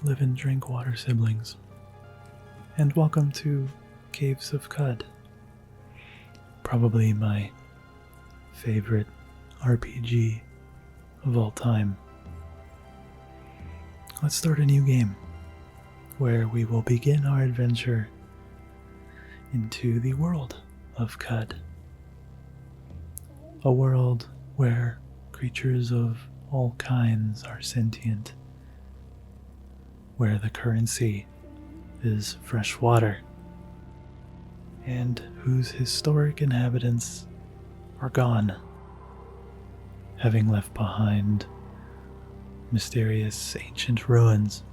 live and drink water siblings, and welcome to Caves of Cud, probably my favorite RPG of all time. Let's start a new game where we will begin our adventure into the world of Cud, a world where creatures of all kinds are sentient, where the currency is fresh water, and whose historic inhabitants are gone, having left behind mysterious ancient ruins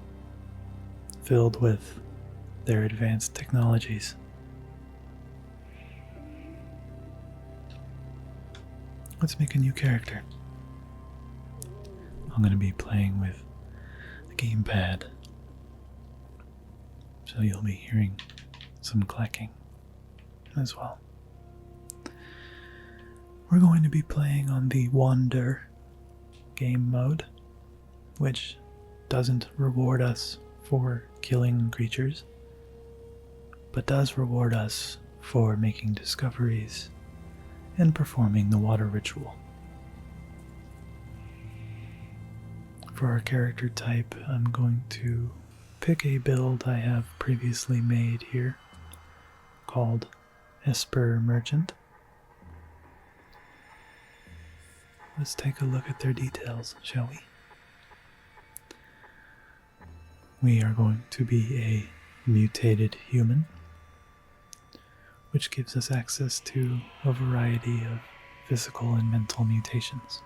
filled with their advanced technologies. Let's make a new character. I'm going to be playing with the gamepad, so you'll be hearing some clacking as well. We're going to be playing on the Wander game mode, which doesn't reward us for killing creatures, but does reward us for making discoveries and performing the water ritual. For our character type, I'm going to pick a build I have previously made here called Esper Merchant. Let's take a look at their details, shall we? We are going to be a mutated human, which gives us access to a variety of physical and mental mutations.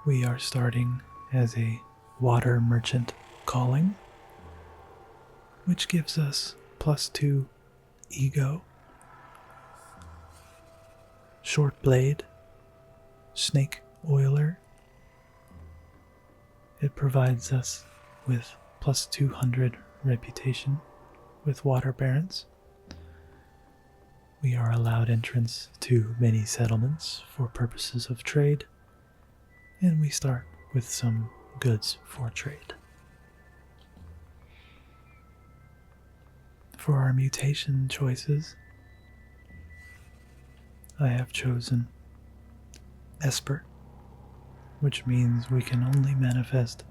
We are starting as a water merchant calling, which gives us +2 ego, short blade, snake oiler. It provides us with +200 reputation with water barons. We are allowed entrance to many settlements for purposes of trade, and we start with some goods for trade. For our mutation choices, I have chosen Esper, which means we can only manifest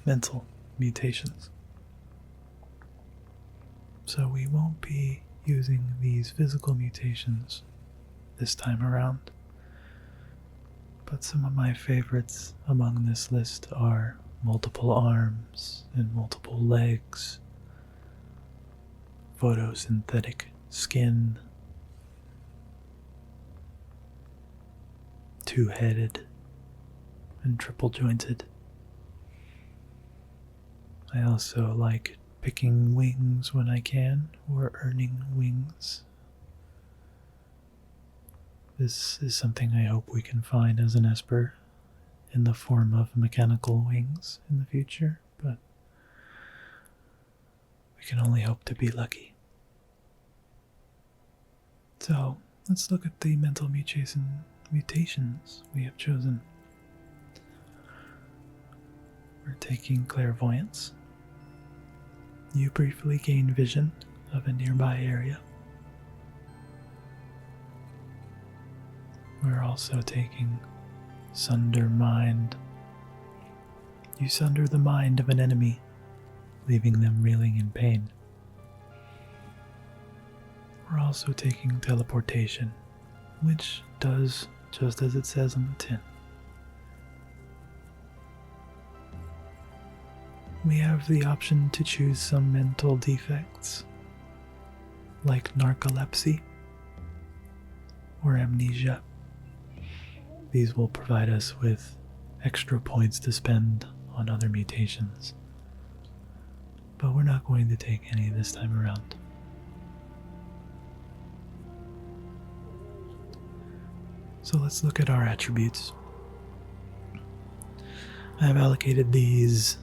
mental mutations. So we won't be using these physical mutations this time around. But some of my favorites among this list are multiple arms and multiple legs, photosynthetic skin, two-headed and triple-jointed. I also like picking wings when I can, or earning wings. This is something I hope we can find as an Esper in the form of mechanical wings in the future, but we can only hope to be lucky. So, let's look at the mental mutations we have chosen. We're taking clairvoyance. You briefly gain vision of a nearby area. We're also taking Sunder Mind. You sunder the mind of an enemy, leaving them reeling in pain. We're also taking Teleportation, which does just as it says on the tin. We have the option to choose some mental defects, like narcolepsy or amnesia. These will provide us with extra points to spend on other mutations, but we're not going to take any this time around. So let's look at our attributes. I have allocated these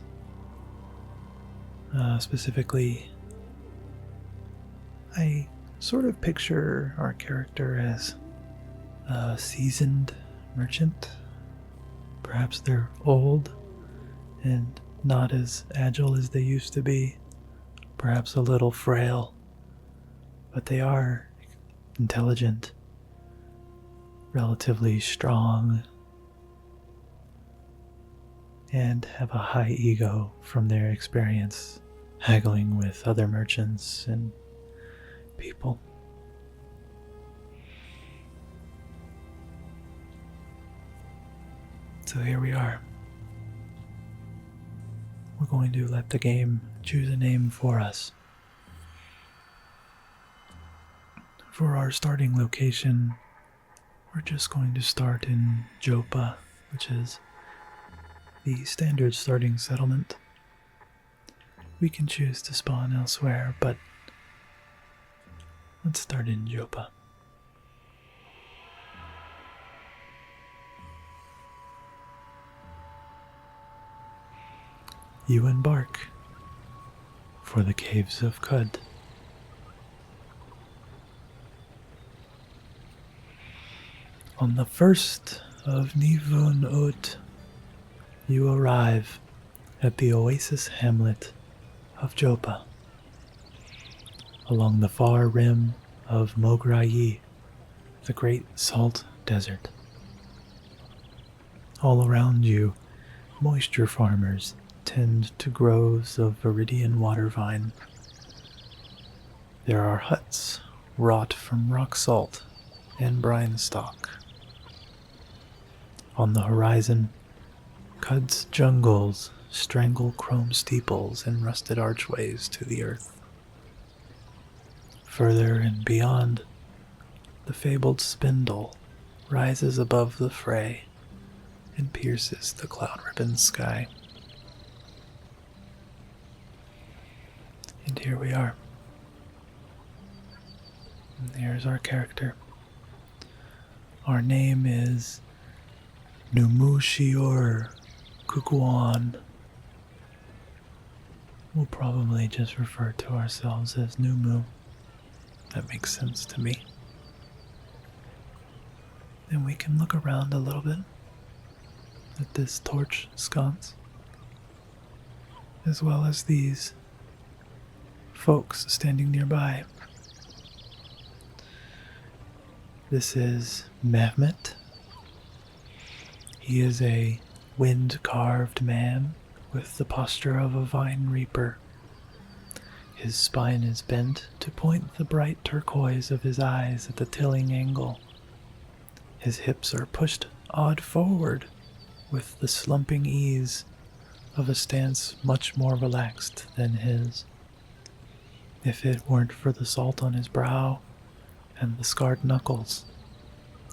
specifically. I sort of picture our character as a seasoned merchant. Perhaps they're old and not as agile as they used to be, perhaps a little frail, but they are intelligent, relatively strong, and have a high ego from their experience haggling with other merchants and people. So here we are. We're going to let the game choose a name for us. For our starting location, we're just going to start in Jopa, which is the standard starting settlement. We can choose to spawn elsewhere, but let's start in Jopa. You embark for the Caves of Khud. On the 1st of Nivun Ut, you arrive at the oasis hamlet of Jopa, along the far rim of Mograyi, the great salt desert. All around you, moisture farmers tend to groves of viridian water vine. There are huts wrought from rock salt and brine stock. On the horizon, Khud's jungles strangle chrome steeples and rusted archways to the earth. Further and beyond, the fabled spindle rises above the fray and pierces the cloud-ribboned sky. And here we are. And here's our character. Our name is Numushior Kukuan. We'll probably just refer to ourselves as Numu. That makes sense to me. And we can look around a little bit at this torch sconce, as well as these folks standing nearby. This is Mehmet. He is a wind-carved man with the posture of a vine reaper. His spine is bent to point the bright turquoise of his eyes at the tilling angle. His hips are pushed odd forward with the slumping ease of a stance much more relaxed than his. If it weren't for the salt on his brow and the scarred knuckles,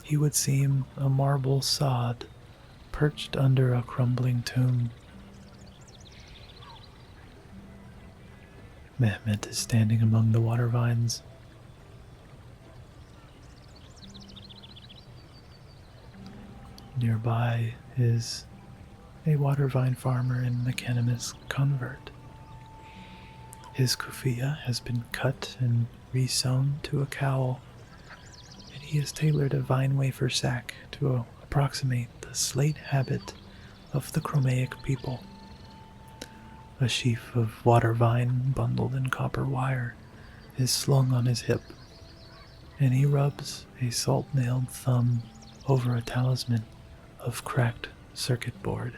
he would seem a marble sod perched under a crumbling tomb. Mehmet is standing among the water vines. Nearby is a water vine farmer and mechanimist convert. His kufiya has been cut and resewn to a cowl, and he has tailored a vine wafer sack to approximate the slate habit of the Chromaic people. A sheaf of water vine bundled in copper wire is slung on his hip, and he rubs a salt-nailed thumb over a talisman of cracked circuit board.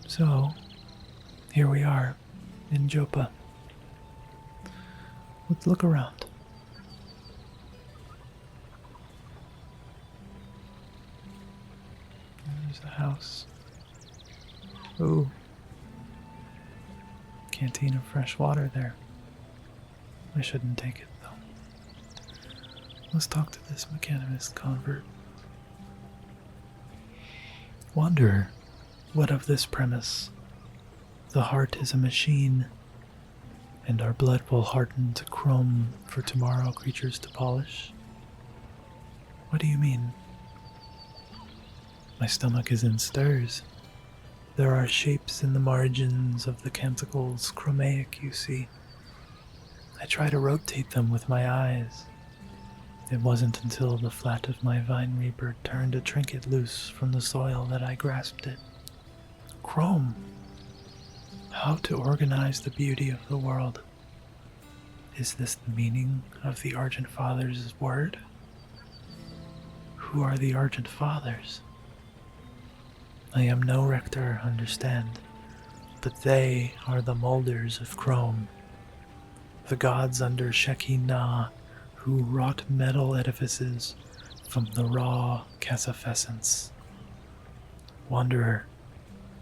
So, here we are in Jopa. Let's look around. There's the house. Ooh. Canteen of fresh water there. I shouldn't take it, though. Let's talk to this mechanimist convert. Wanderer, what of this premise? The heart is a machine, and our blood will harden to chrome for tomorrow creatures to polish. What do you mean? My stomach is in stirs. There are shapes in the margins of the canticles, chromaic, you see. I try to rotate them with my eyes. It wasn't until the flat of my vine reaper turned a trinket loose from the soil that I grasped it. Chrome! How to organize the beauty of the world. Is this the meaning of the Argent Fathers' word? Who are the Argent Fathers? I am no rector, understand, but they are the molders of Chrome, the gods under Shekinah who wrought metal edifices from the raw cassafessence. Wanderer,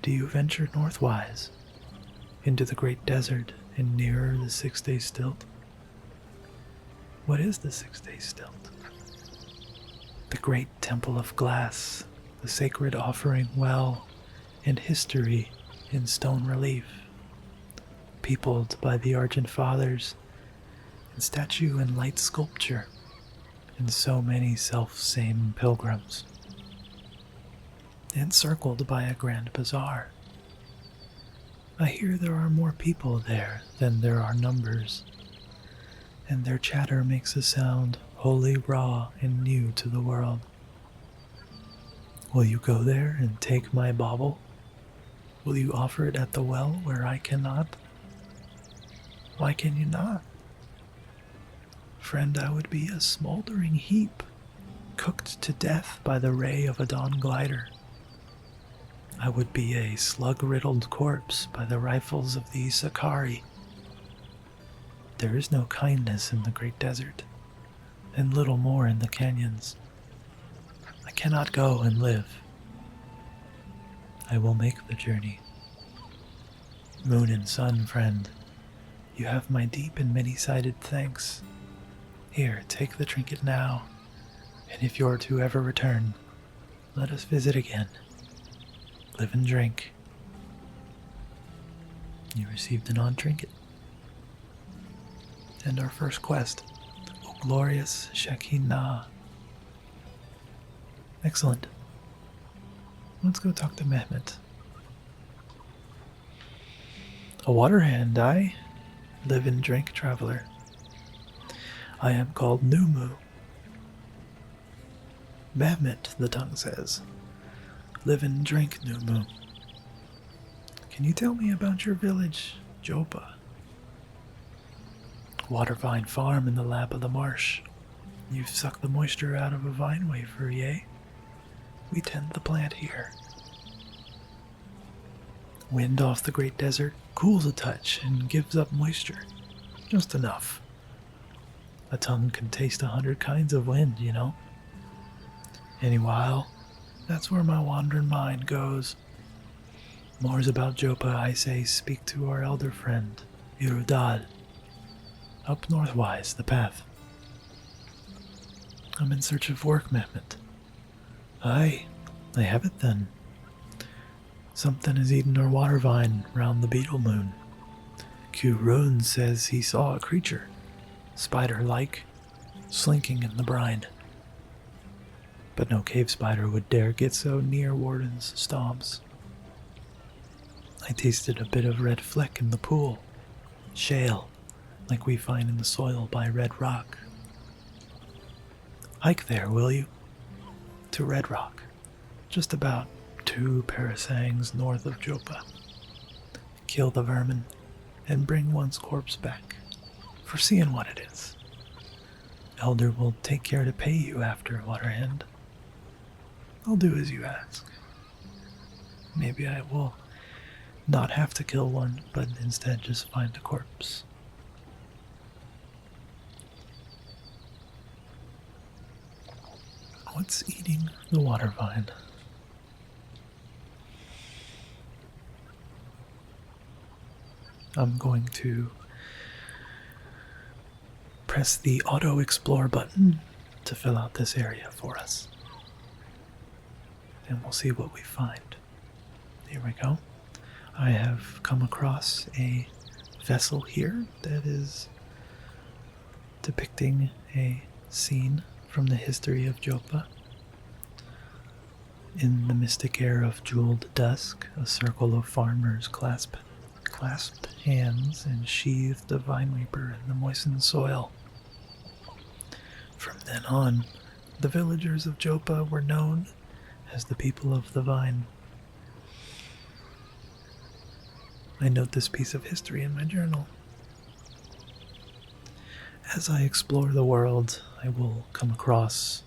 do you venture northwise, into the great desert and nearer the 6-day stilt? What is the 6-day stilt? The great temple of glass, the sacred offering well, and history in stone relief, peopled by the Argent Fathers, in statue and light sculpture, and so many self-same pilgrims, encircled by a grand bazaar. I hear there are more people there than there are numbers, and their chatter makes a sound wholly raw and new to the world. Will you go there and take my bauble? Will you offer it at the well where I cannot? Why can you not? Friend, I would be a smoldering heap, cooked to death by the ray of a dawn glider. I would be a slug-riddled corpse by the rifles of the Sakari. There is no kindness in the great desert, and little more in the canyons. I cannot go and live. I will make the journey. Moon and sun, friend, you have my deep and many-sided thanks. Here, take the trinket now, and if you're to ever return, let us visit again. Live and drink. You received an on-trinket. And our first quest, O glorious Shekinah. Excellent. Let's go talk to Mehmet. A water hand, I live and drink, traveler. I am called Numu. Mehmet, the tongue says. Live and drink, Numu. Can you tell me about your village, Jopa? Water vine farm in the lap of the marsh. You've sucked the moisture out of a vine wafer, yea? We tend the plant here. Wind off the great desert cools a touch and gives up moisture. Just enough. A tongue can taste 100 kinds of wind, you know. Anywhile, that's where my wandering mind goes. More's about Jopa, I say, speak to our elder friend, Irudad. Up northwise, the path. I'm in search of work, Mehmet. Aye, I have it then. Something has eaten our water vine round the beetle moon. Q-Rune says he saw a creature, spider-like, slinking in the brine. But no cave spider would dare get so near Warden's stomps. I tasted a bit of red fleck in the pool. Shale, like we find in the soil by Red Rock. Hike there, will you? To Red Rock, just about 2 parasangs north of Jopa. Kill the vermin, and bring one's corpse back, for seeing what it is. Elder will take care to pay you after, Waterhand. I'll do as you ask. Maybe I will not have to kill one, but instead just find a corpse. What's eating the water vine? I'm going to press the auto explore button to fill out this area for us. And we'll see what we find. Here we go. I have come across a vessel here that is depicting a scene from the history of Jopa. In the mystic air of jeweled dusk, a circle of farmers clasped hands and sheathed a vine reaper in the moistened soil. From then on, the villagers of Joppa were known as the people of the vine. I note this piece of history in my journal. As I explore the world, I will come across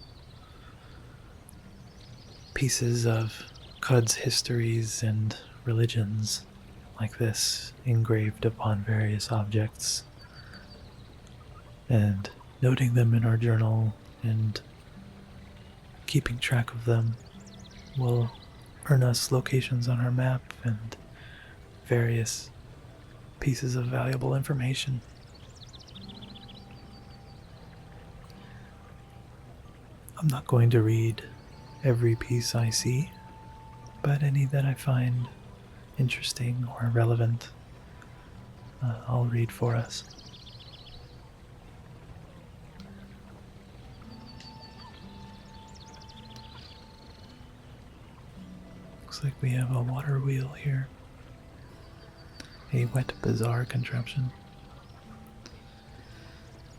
pieces of Cud's histories and religions like this engraved upon various objects, and noting them in our journal and keeping track of them will earn us locations on our map and various pieces of valuable information. I'm not going to read every piece I see, but any that I find interesting or relevant, I'll read for us. Looks like we have a water wheel here. A wet bazaar contraption.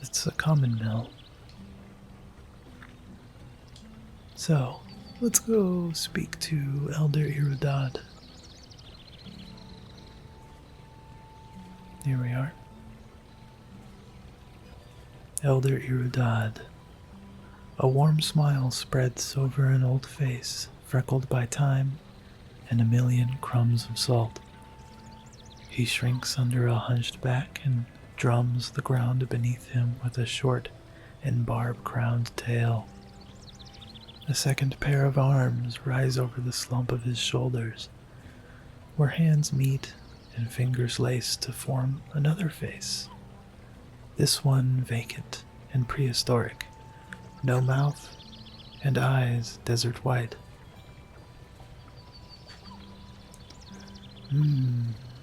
It's a common mill. So, let's go speak to Elder Irudad. Here we are. Elder Irudad. A warm smile spreads over an old face, freckled by time and a million crumbs of salt. He shrinks under a hunched back and drums the ground beneath him with a short and barb-crowned tail. A second pair of arms rise over the slump of his shoulders, where hands meet and fingers lace to form another face. This one vacant and prehistoric, no mouth and eyes desert white.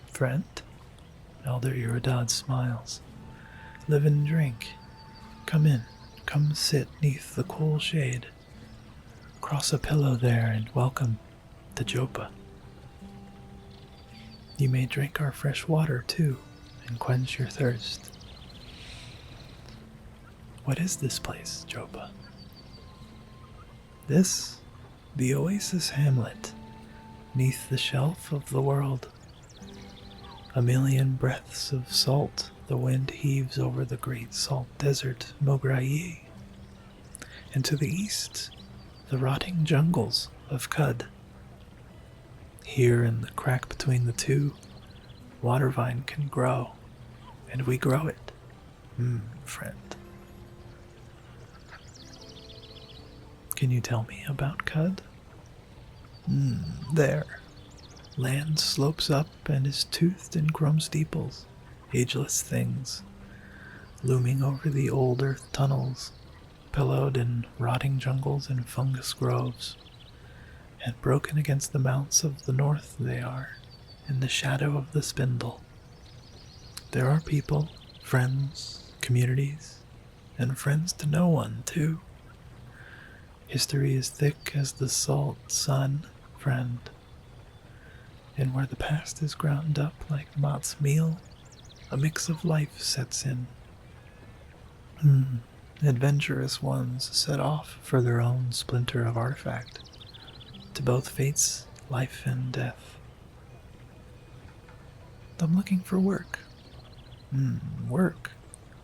Friend? Elder Irodad smiles. Live and drink. Come in, come sit neath the cool shade. Cross a pillow there and welcome to Joppa. You may drink our fresh water too and quench your thirst. What is this place, Joppa? This, the oasis hamlet, neath the shelf of the world. A million breaths of salt the wind heaves over the great salt desert Mograye, and to the east, the rotting jungles of Cud. Here in the crack between the two, water vine can grow, and we grow it, friend. Can you tell me about Cud? There. Land slopes up and is toothed in chrome steeples, ageless things, looming over the old earth tunnels, pillowed in rotting jungles and fungus groves, and broken against the mounts of the north they are, in the shadow of the spindle. There are people, friends, communities, and friends to no one, too. History is thick as the salt sun, friend. And where the past is ground up like Mott's meal, a mix of life sets in. Adventurous ones set off for their own splinter of artifact, to both fates, life and death. I'm looking for work. Work.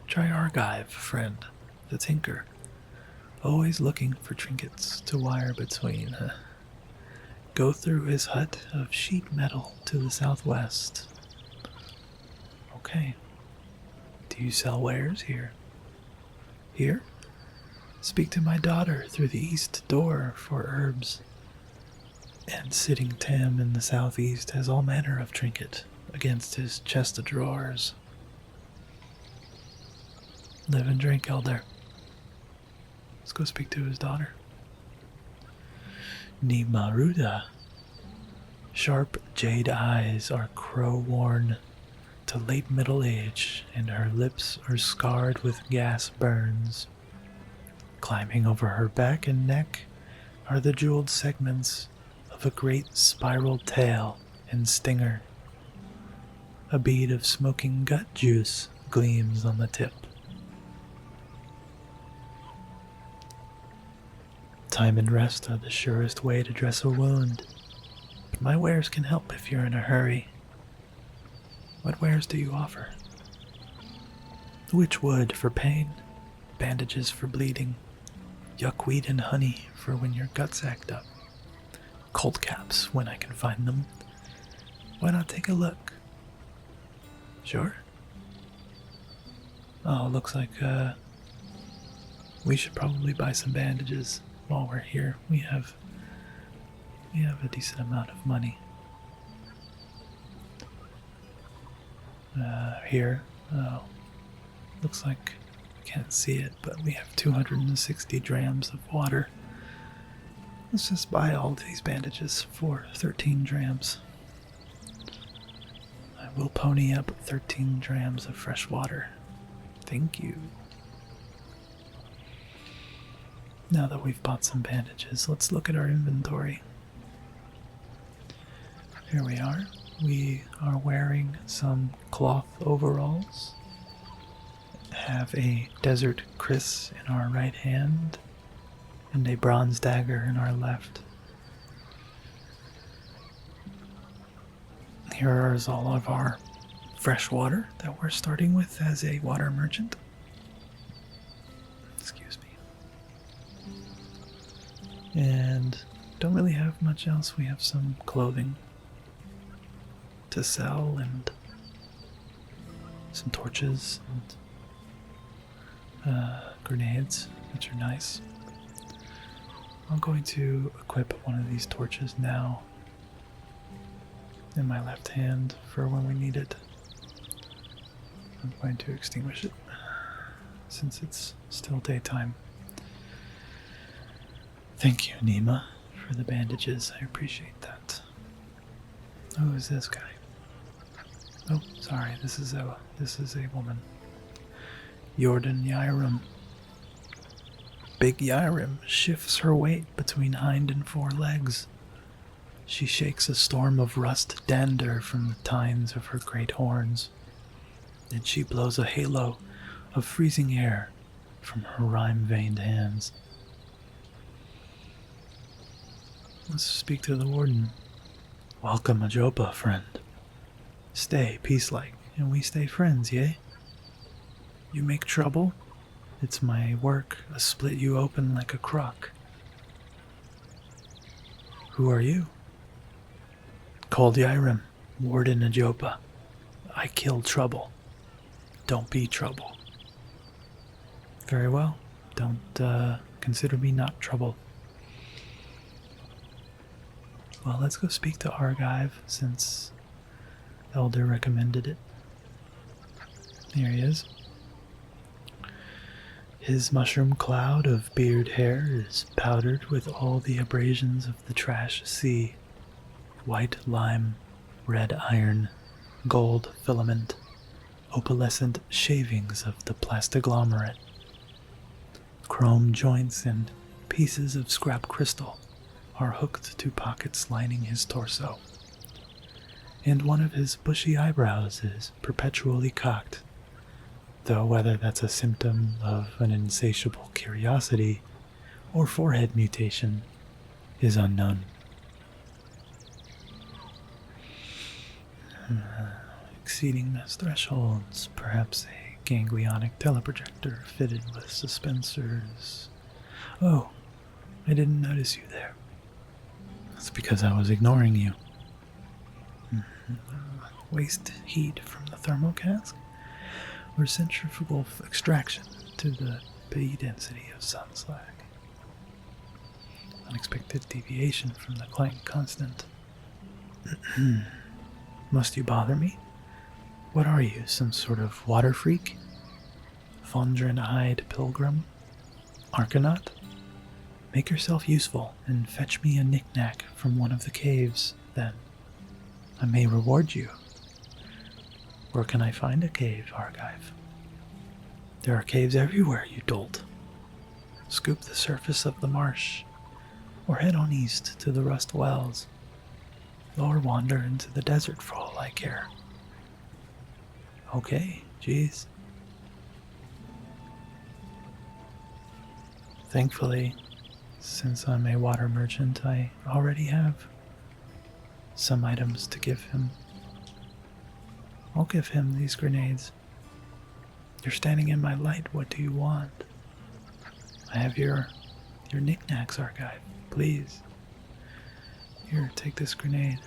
Try Argive, friend, the tinker. Always looking for trinkets to wire between. Go through his hut of sheet metal to the southwest. Okay. Do you sell wares here? Here? Speak to my daughter through the east door for herbs. And sitting Tam in the southeast has all manner of trinket against his chest of drawers. Live and drink, Elder. Let's go speak to his daughter. Nimaruda. Sharp jade eyes are crow-worn to late middle age, and her lips are scarred with gas burns. Climbing over her back and neck are the jeweled segments of a great spiral tail and stinger. A bead of smoking gut juice gleams on the tip. Time and rest are the surest way to dress a wound, but my wares can help if you're in a hurry. What wares do you offer? Witch wood for pain, bandages for bleeding, yuckweed and honey for when your guts act up, cold caps when I can find them. Why not take a look? Sure? Oh, looks like we should probably buy some bandages while we're here. We have a decent amount of money. Here, looks like I can't see it, but we have 260 drams of water. Let's just buy all these bandages for 13 drams. I will pony up 13 drams of fresh water. Thank you. Now that we've bought some bandages, let's look at our inventory. Here we are. We are wearing some cloth overalls, have a desert kris in our right hand, and a bronze dagger in our left. Here is all of our fresh water that we're starting with as a water merchant. Excuse me. And don't really have much else. We have some clothing to sell and some torches and grenades, which are nice. I'm going to equip one of these torches now in my left hand for when we need it. I'm going to extinguish it since it's still daytime. Thank you, Nima, for the bandages. I appreciate that. Who is this guy? Oh, sorry, this is a woman. Jordan Yairim. Big Yairim shifts her weight between hind and fore legs. She shakes a storm of rust dander from the tines of her great horns. Then she blows a halo of freezing air from her rime-veined hands. Let's speak to the warden. Welcome, Ajopa, friend. Stay peace-like, and we stay friends, yea? You make trouble? It's my work, a split you open like a crock. Who are you? Called Yairim, Warden Ajopa. I kill trouble. Don't be trouble. Very well. Don't consider me not trouble. Well, let's go speak to Argive, since Elder recommended it. Here he is. His mushroom cloud of beard hair is powdered with all the abrasions of the trash sea. White lime, red iron, gold filament, opalescent shavings of the plastaglomerate, chrome joints and pieces of scrap crystal are hooked to pockets lining his torso, and one of his bushy eyebrows is perpetually cocked, though whether that's a symptom of an insatiable curiosity or forehead mutation is unknown. Exceeding those thresholds, perhaps a ganglionic teleprojector fitted with suspensors. Oh, I didn't notice you there. That's because I was ignoring you. Waste heat from the thermal cask, or centrifugal extraction to the P density of sun slag. Unexpected deviation from the Planck constant. Must you bother me? What are you, some sort of water freak? Fondren-eyed pilgrim? Arcanaut? Make yourself useful and fetch me a knick-knack from one of the caves, then. I may reward you. Where can I find a cave, Argive? There are caves everywhere, you dolt. Scoop the surface of the marsh, or head on east to the Rust Wells, or wander into the desert for all I care. Okay, geez. Thankfully, Since I'm a water merchant, I already have some items to give him. I'll give him these grenades. You're standing in my light. What do you want? I have your knickknacks, Archive. Please. Here, take this grenade.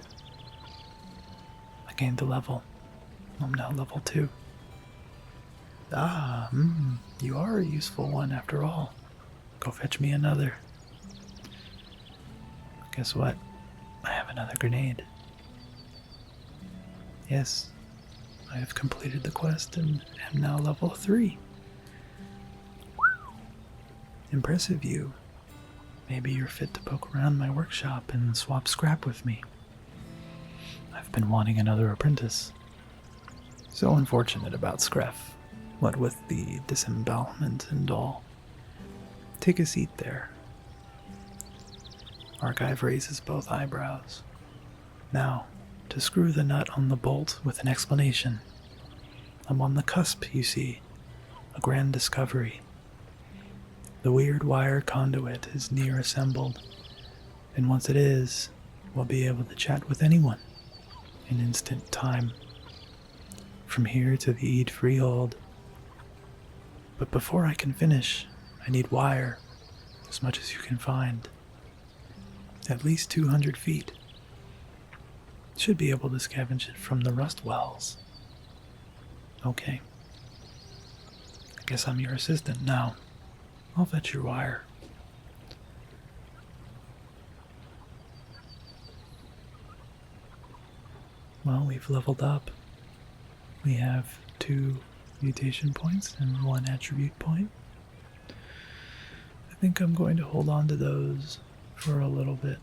I gained a level. I'm now level 2. You are a useful one after all. Go fetch me another. Guess what? I have another grenade. Yes, I have completed the quest and am now level 3. Impressive, you. Maybe you're fit to poke around my workshop and swap scrap with me. I've been wanting another apprentice. So unfortunate about Scruff, what with the disembowelment and all. Take a seat there. Archive raises both eyebrows. Now, to screw the nut on the bolt with an explanation. I'm on the cusp, you see. A grand discovery. The weird wire conduit is near assembled, and once it is, we'll be able to chat with anyone in instant time. From here to the Eid Freehold. But before I can finish, I need wire, as much as you can find. At least 200 feet. Should be able to scavenge it from the rust wells. Okay. I guess I'm your assistant now. I'll fetch your wire. Well, we've leveled up. We have 2 mutation points and 1 attribute point. I think I'm going to hold on to those for a little bit.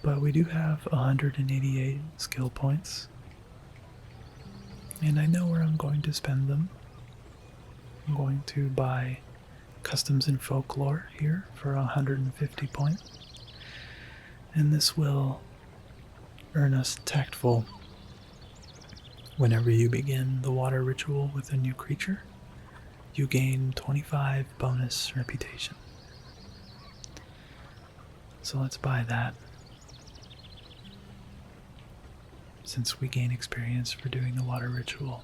But we do have 188 skill points. And I know where I'm going to spend them. I'm going to buy Customs and Folklore here for 150 points. And this will earn us Tactful. Whenever you begin the water ritual with a new creature, you gain 25 bonus reputation. So let's buy that. Since we gain experience for doing the water ritual.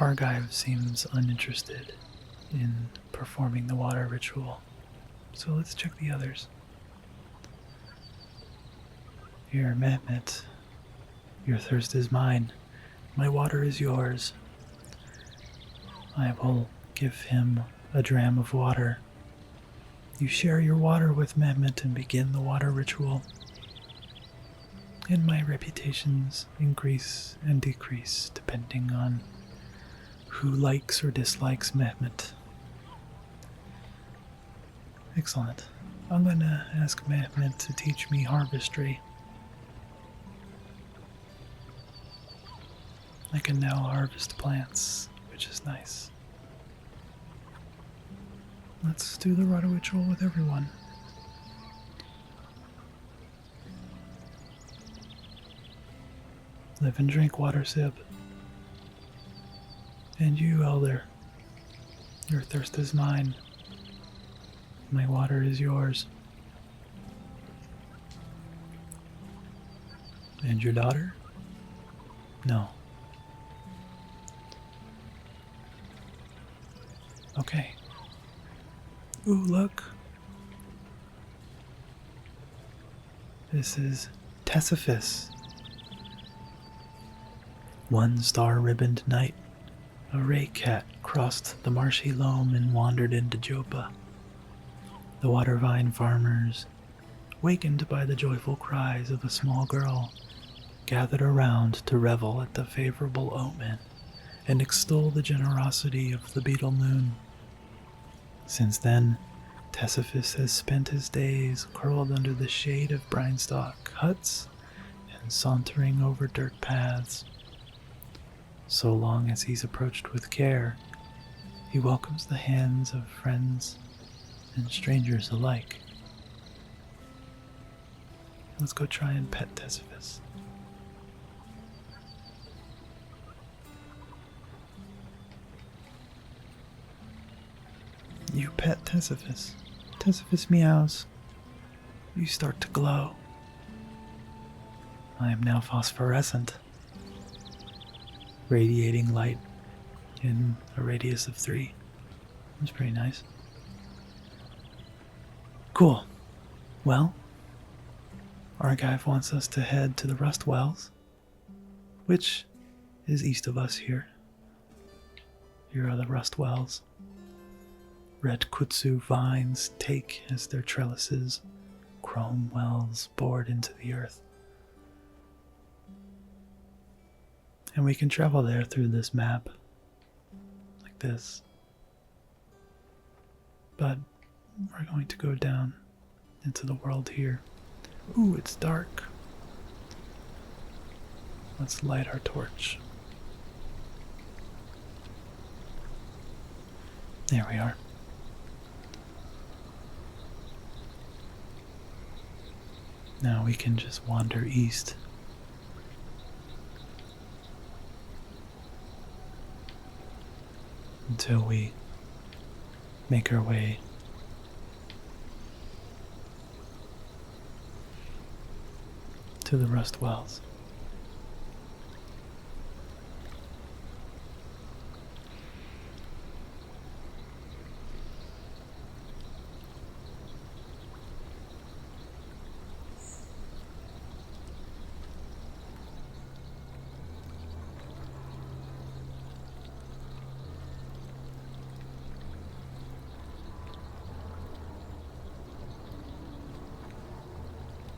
Argive seems uninterested in performing the water ritual, so let's check the others. Here, Mehmet, your thirst is mine, my water is yours. I will give him a dram of water. You share your water with Mehmet and begin the water ritual. And my reputations increase and decrease depending on who likes or dislikes Mehmet. Excellent. I'm gonna ask Mehmet to teach me harvestry. I can now harvest plants, which is nice. Let's do the water ritual with everyone. Live and drink, water sip. And you, Elder, your thirst is mine. My water is yours. And your daughter? No. Okay. Ooh, look. This is Tessiphus. 1 star-ribboned night. A ray cat crossed the marshy loam and wandered into Joppa. The water vine farmers, wakened by the joyful cries of a small girl, gathered around to revel at the favorable omen and extol the generosity of the beetle moon. Since then, Tessiphus has spent his days curled under the shade of brinestock huts and sauntering over dirt paths. So long as he's approached with care, he welcomes the hands of friends and strangers alike. Let's go try and pet Tessiphus. You pet Tesiphus. Tesiphus meows. You start to glow. I am now phosphorescent, radiating light in a radius of 3. That's pretty nice. Cool. Well, Argive wants us to head to the Rust Wells, which is east of us here. Here are the Rust Wells. Red kudzu vines take as their trellises, chrome wells bored into the earth. And we can travel there through this map, like this. But we're going to go down into the world here. Ooh, it's dark. Let's light our torch. There we are. Now we can just wander east. Until we make our way to the Rust Wells.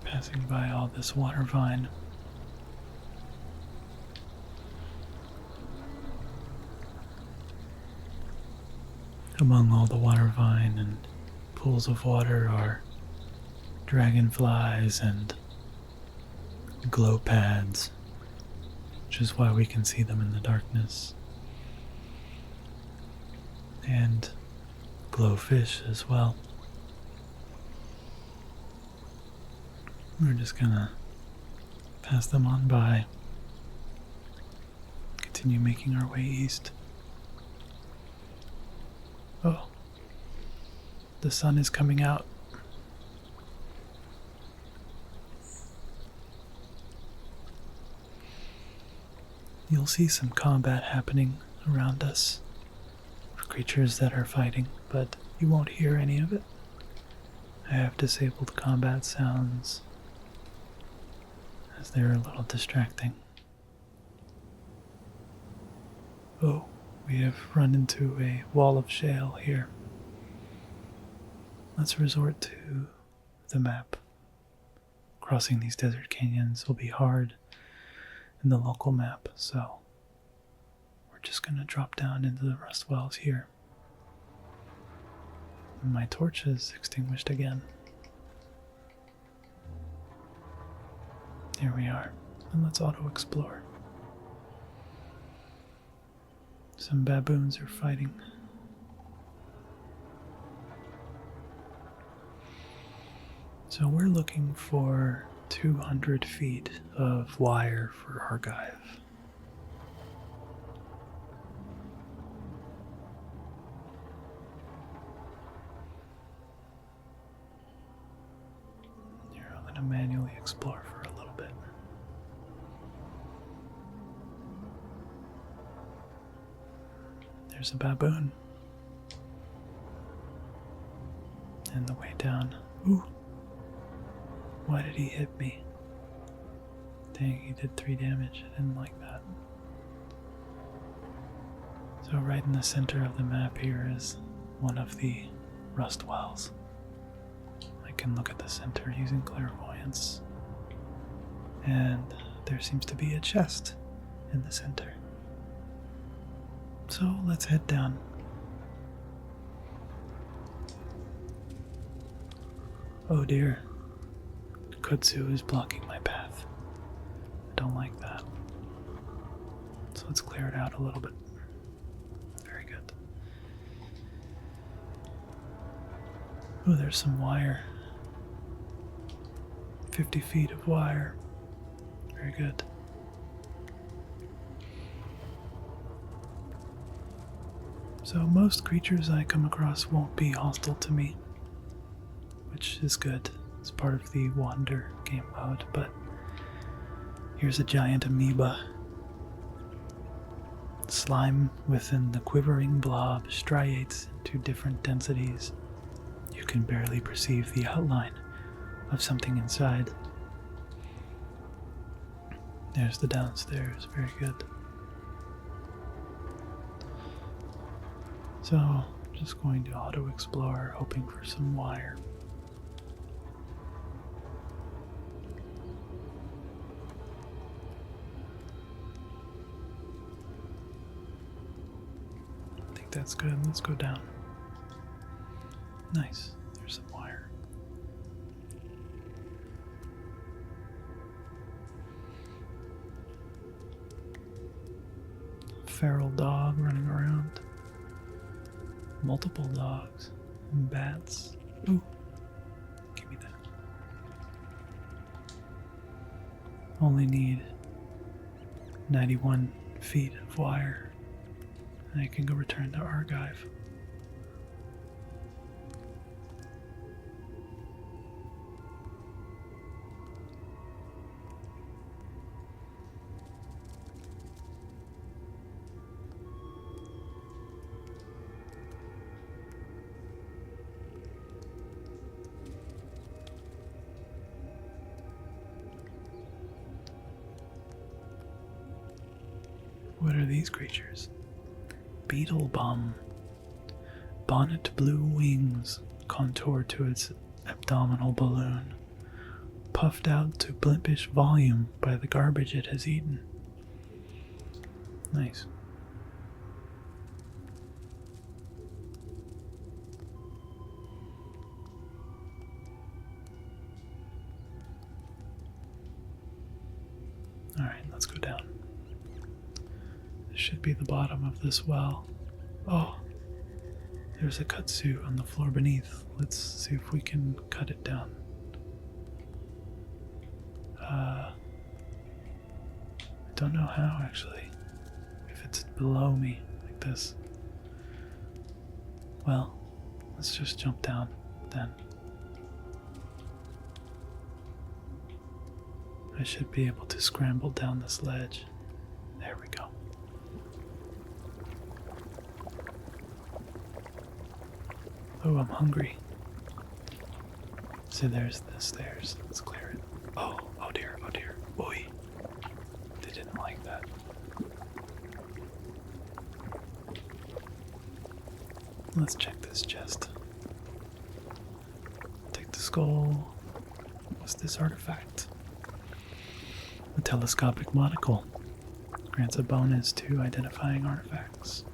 Passing by all this water vine. Among all the water vine and pools of water are dragonflies and glow pads, which is why we can see them in the darkness. And glowfish as well. We're just gonna pass them on by, continue making our way east. Oh, the sun is coming out. You'll see some combat happening around us for creatures that are fighting, but you won't hear any of it. I have disabled combat sounds, as they're a little distracting. Oh, we have run into a wall of shale here. Let's resort to the map. Crossing these desert canyons will be hard in the local map, so we're just gonna drop down into the Rust Wells here. And my torch is extinguished again. Here we are, and let's auto-explore. Some baboons are fighting. So we're looking for 200 feet of wire for Argive. Here, I'm going to manually explore for a little bit. There's a baboon. And the way down. Ooh. Why did he hit me? Dang, he did 3 damage. I didn't like that. So right in the center of the map here is one of the Rust Wells. I can look at the center using clairvoyance. And there seems to be a chest in the center. So let's head down. Oh dear. Kudzu is blocking my path. I don't like that. So let's clear it out a little bit. Very good. Oh, there's some wire. 50 feet of wire. Very good. So most creatures I come across won't be hostile to me, which is good. It's part of the wander game mode, but here's a giant amoeba. Slime within the quivering blob striates into different densities. You can barely perceive the outline of something inside. There's the downstairs, very good. So, just going to auto-explore, hoping for some wire. I think that's good. Let's go down. Nice. There's some wire. Feral dog running around. Multiple dogs and bats. Ooh, give me that. Only need 91 feet of wire, and I can go return to Archive. What are these creatures? Beetle bum. Bonnet blue wings contour to its abdominal balloon, puffed out to blimpish volume by the garbage it has eaten. Nice. Alright, let's go down. Should be the bottom of this well. Oh, there's a kudzu on the floor beneath. Let's see if we can cut it down. I don't know how actually. If it's below me like this. Well, let's just jump down then. I should be able to scramble down this ledge. There we go. Oh, I'm hungry. So there's the stairs. Let's clear it. Oh dear, oh dear. Oi. They didn't like that. Let's check this chest. Take the skull. What's this artifact? A telescopic monocle. Grants a bonus to identifying artifacts.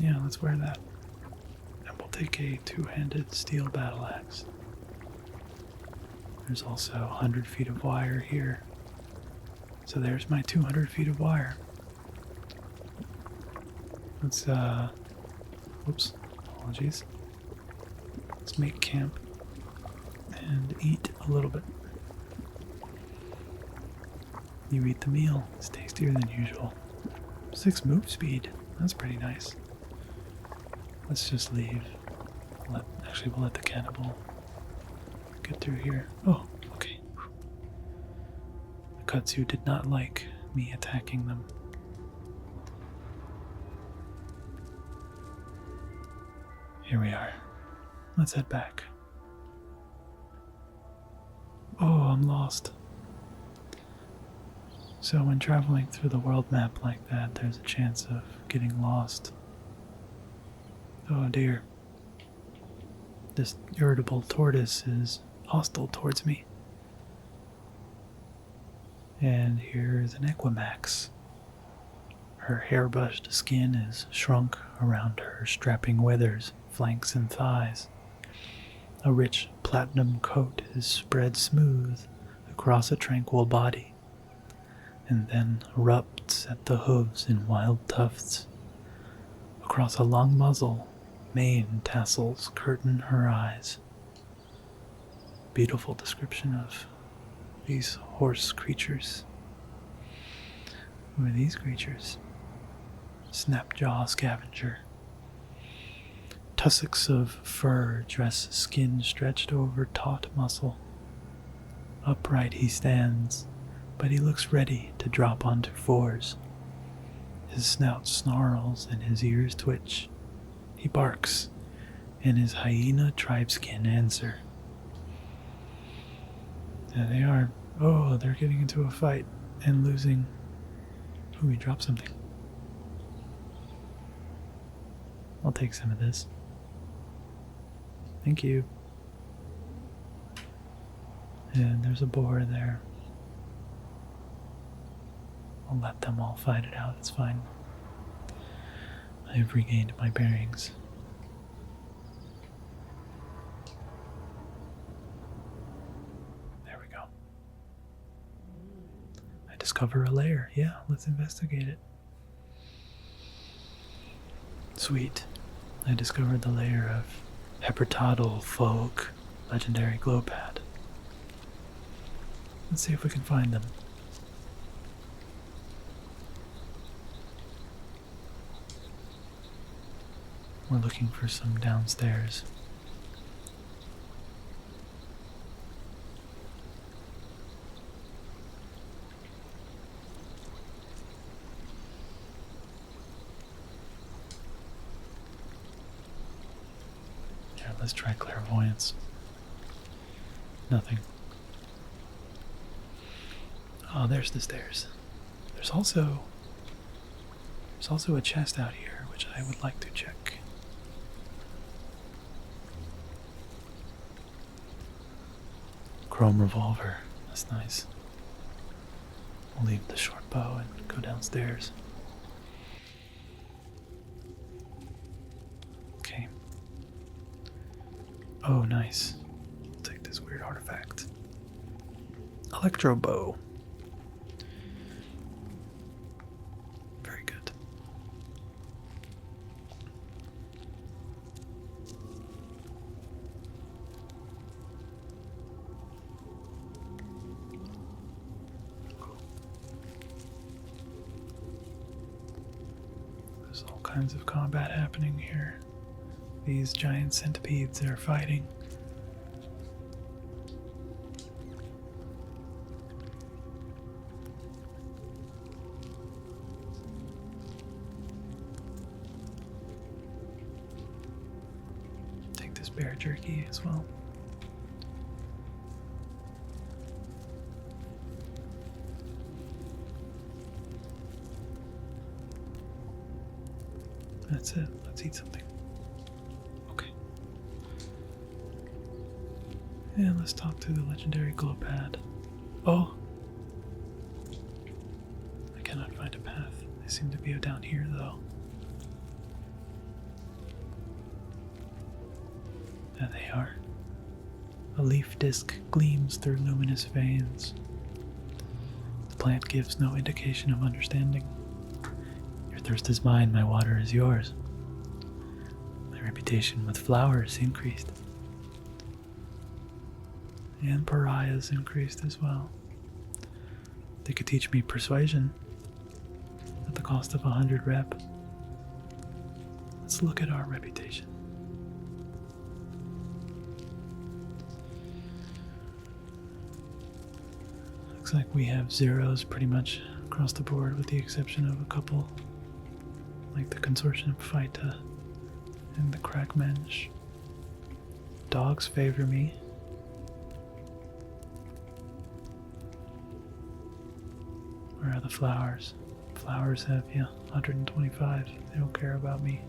Yeah, let's wear that. Take a two-handed steel battle axe. There's also 100 feet of wire here. So there's my 200 feet of wire. Let's, whoops, apologies. Let's make camp and eat a little bit. You eat the meal. It's tastier than usual. 6 move speed. That's pretty nice. Let's just leave. We'll let the cannibal get through here. Oh, okay. The kudzu did not like me attacking them. Here we are. Let's head back. Oh, I'm lost. So when traveling through the world map like that, there's a chance of getting lost. Oh dear. This irritable tortoise is hostile towards me. And here is an equimax. Her hairbrushed skin is shrunk around her strapping withers, flanks, and thighs. A rich platinum coat is spread smooth across a tranquil body, and then erupts at the hooves in wild tufts. Across a long muzzle, mane tassels curtain her eyes. Beautiful description of these horse creatures. Who are these creatures? snapjaw scavenger. Tussocks of fur dress skin stretched over taut muscle. Upright he stands, but he looks ready to drop onto fours. His snout snarls and his ears twitch. He barks, and his hyena tribeskin answer. There they are. Oh, they're getting into a fight and losing. Ooh, he dropped something. I'll take some of this. Thank you. And there's a boar there. I'll let them all fight it out, it's fine. I have regained my bearings. There we go. I discover a lair. Yeah, let's investigate it. Sweet. I discovered the lair of Hepatodal Folk, legendary glowpad. Let's see if we can find them. We're looking for some downstairs. Yeah, let's try clairvoyance. Nothing. Oh, there's the stairs. There's also a chest out here, which I would like to check. Chrome revolver. That's nice. I'll leave the short bow and go downstairs. Okay. Oh, nice. I'll take this weird artifact. Electro bow. Very good. There's all kinds of combat happening here. These giant centipedes are fighting. Take this bear jerky as well. That's it. Let's eat something. Okay. And let's talk to the legendary glowpad. Oh! I cannot find a path. They seem to be down here, though. There they are. A leaf disc gleams through luminous veins. The plant gives no indication of understanding. Your thirst is mine, my water is yours. My reputation with flowers increased. And pariahs increased as well. They could teach me persuasion at the cost of 100 rep. Let's look at our reputation. Looks like we have zeros pretty much across the board with the exception of a couple, like the Consortium Phyta and the Crackmensch. Dogs favor me. Where are the flowers? Flowers have, 125. They don't care about me.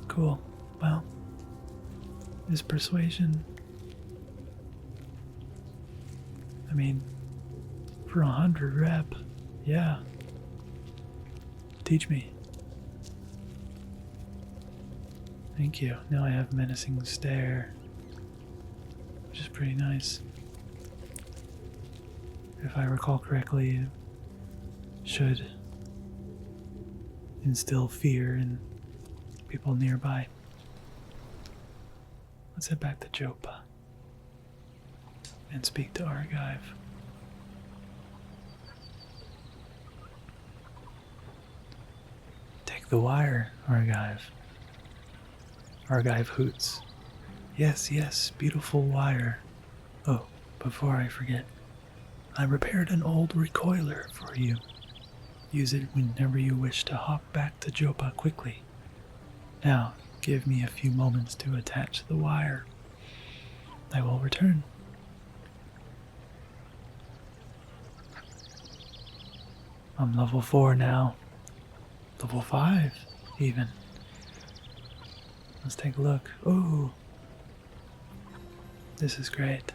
Cool. Well, is persuasion... I mean, for 100 rep, yeah. Teach me. Thank you. Now I have menacing stare, which is pretty nice. If I recall correctly, it should instill fear in people nearby. Let's head back to Jopa and speak to Argive. like the wire, Argive. Argive hoots. Yes, yes, beautiful wire. Oh, before I forget, I repaired an old recoiler for you. Use it whenever you wish to hop back to Jopa quickly. Now, give me a few moments to attach the wire. I will return. I'm level 4 now. Level 5, even. Let's take a look. Ooh. This is great.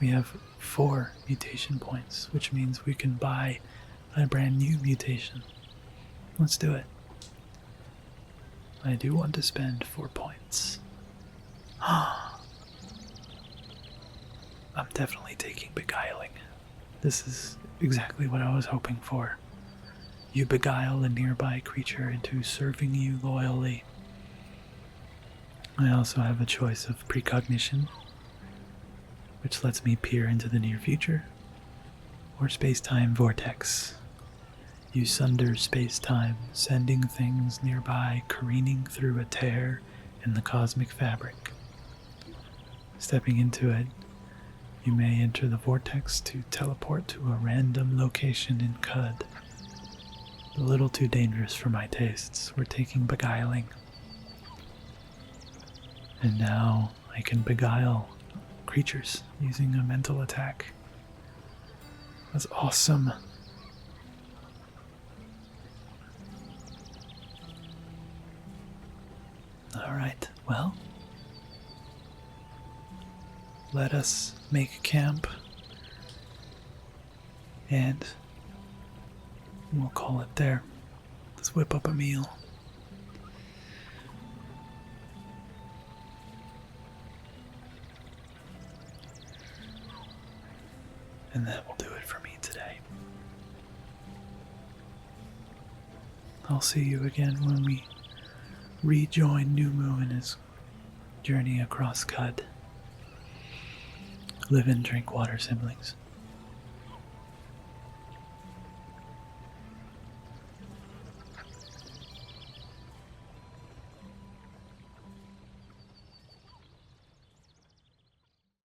We have 4 mutation points, which means we can buy a brand new mutation. Let's do it. I do want to spend 4 points. I'm definitely taking Beguiling. This is exactly what I was hoping for. You beguile a nearby creature into serving you loyally. I also have a choice of Precognition, which lets me peer into the near future, or Space-Time Vortex. You sunder space-time, sending things nearby careening through a tear in the cosmic fabric. Stepping into it, you may enter the vortex to teleport to a random location in Cud. A little too dangerous for my tastes. We're taking Beguiling. And now I can beguile creatures using a mental attack. That's awesome. Alright, well, let us make camp, and we'll call it there. Let's whip up a meal. And that will do it for me today. I'll see you again when we rejoin Numu in his journey across Cud. Live and drink water, siblings.